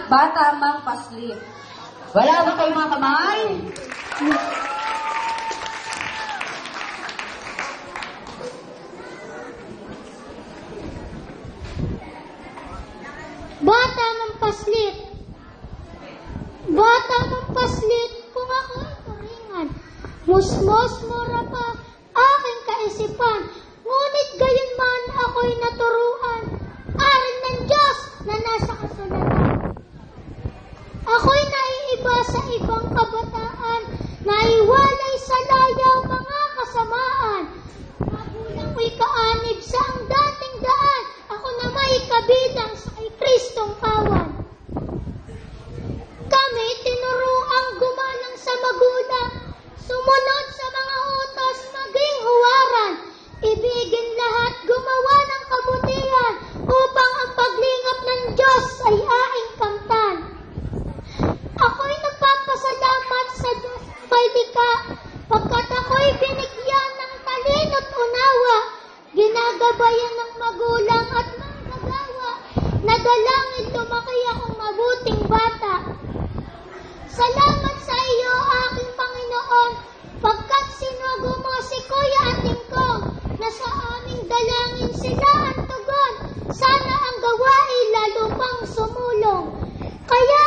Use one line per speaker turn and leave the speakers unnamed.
Bata Mang Paslit.
Wala ba kayong mga kamay?
Bata Mang Paslit. Bata Mang Paslit, kung ako'y turingan, musmos mura pa aking kaisipan, ngunit gayon man ako'y naturuan, aral ng Diyos na nasa kasulatan. Ako'y naiiba sa ibang kabataan, naiwalay sa layaw mga kasamaan. Magulang ko'y kaanib sa ang dating daan, ako na may kabilang sa kay Kristong kawan. Kami tinuruang gumalang sa magulang, sumunod sa mga utos, maging huwaran, ibigin lahat, gumawa ng kabutihan, upang ang paglingap ng Diyos ay aking kamtan. Ako'y nagpapasalamat sa Diyos kay likha, pagkat ako'y binigyan ng talino't unawa, ginagabayan ng magulang at manggagawa, nadalangin lumaki akong mabuting bata. Salamat sa iyo, aking Panginoon, pagkat sinugo mo si Kuya at Tingkong, na sa aming dalangin sila ang tugon, sana ang gawain lalo pang sumulong. Kaya